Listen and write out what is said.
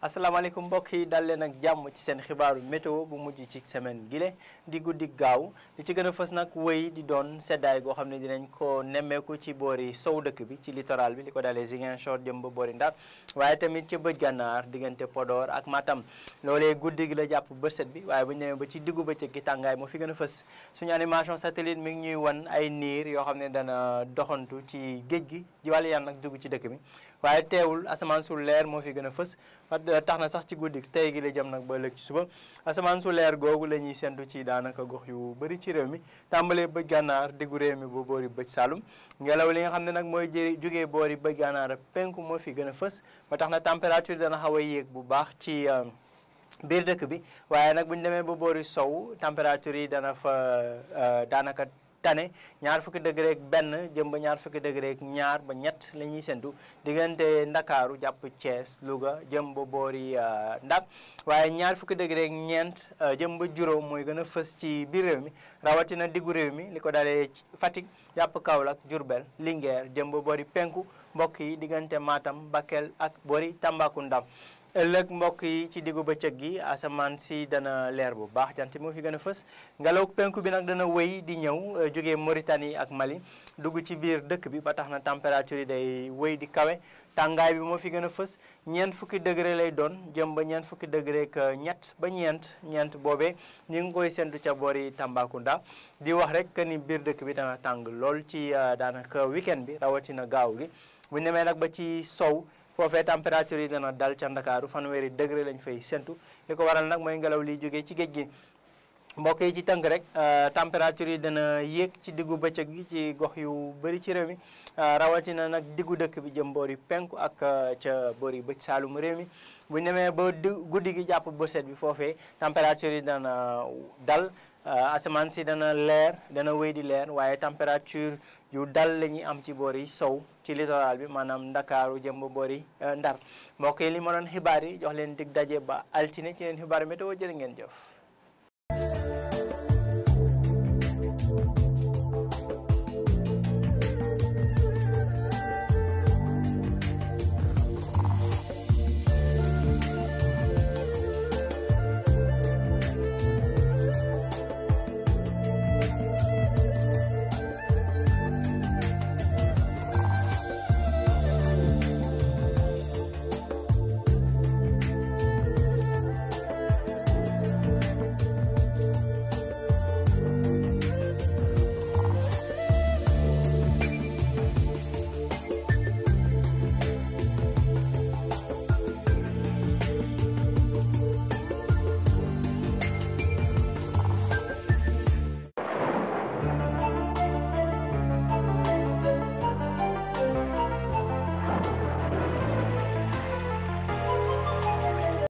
asalaamaaleykum mbokk yi dal leen ak jàmm ci seen xibaaru météo bu mujj ci semaine gile di guddi gaaw li ci gën a fës nag wéy di doon seddaay goo xam ne dinañ ko nemmeeku ci boori sow dëkk bi ci littoral bi li ko dalee Ziguinchor jëm ba boori Ndar waaye tamit ca bëj gànnaar diggante Podor ak Matam loolee guddi gi la jàpp bëset bi waaye bu ñu demee ba ci diggu bëccëg gi tàngaay moo fi gën a fës suñu animation satellite mi ngi ñuy wan ay niir yoo xam ne dana doxantu ci géej gi ji wàllu yan nag dugg ci dëkk bi waaye teewul asamaan su leer moo fi gën a fës tax na sax ci guddi tey gi la jëm nag ba ëllëg ci suba asamaan su leer googu la ñuy sentu ci daanaka gox yu bëri ci réew mi tàmbalee bëj gànnaar diggu réew mi ba boori bëj saalum ngelaw li nga xam ne nag mooy jógee boori bëj gànnaar penku moo fi gën a fës ba tax na température dana xaw a yéeg bu baax ci biir dëkk bi waaye nag bu ñu demee ba boori sow température yi dana fa daanaka tane ñaar fukki degré ak benn jëm ba ñaar fukki degré ak ñaar ba ñett la ñuy sentu diggante Ndakaaru jàpp Thiès Louga jëm ba boori Ndar waaye ñaar fukki degré ak ñeent jëm ba juróom mooy gën a fës ci biir réew mi rawatina diggu réew mi li ko dalee Fatick jàpp Kaolack Diourbel Linguère jëm ba boori penku mbokk yi diggante Matam Bakel ak boori Tambacounda ëllëg mbokk yi ci diggu bëccëg gi asamaan si dana leer bu baax jant moo fi gën a fës ngelaw penku bi nag dana wéy di ñëw jógee Mauritanie ak Mali dugg ci biir dëkk bi ba tax na température yi day wéy di kawe tàngaay bi moo fi gën a fës ñeent fukki degré lay doon jëm ba ñeent fukki degré ak ñett ba ñeent boobee ñu ngi koy sentu ca boori Tambacounda di wax rek que ni biir dëkk bi dana tàng lool ci daanaka weekend bi rawatina gaaw gi bu ñu demee nag ba ci sow foofee température yi dana dal ca Ndakaaru fanweeri degré lañ fay sentu li ko waral nag mooy ngelaw liy jógee ci géej gi mbokk yi ci tënk rek température yi dana yéeg ci diggu bëccëg gi ci gox yu bëri ci réew mi rawatina nag diggu dëkk bi jëm boori penku ak ca boori bëj saalum réew mi bu ñu demee ba guddi gi jàpp bëset bi foofee température yi dana dal asamaan si dana leer dana wéy di leer waaye température yu dal la ñuy am ci boori sow ci littoral bi maanaam Ndakaaru jëm ba boori Ndar mbokk yi li ma doon xibaar yi jox leen dig daje ba altine ci leen xibaar météo jërë ngeen jëf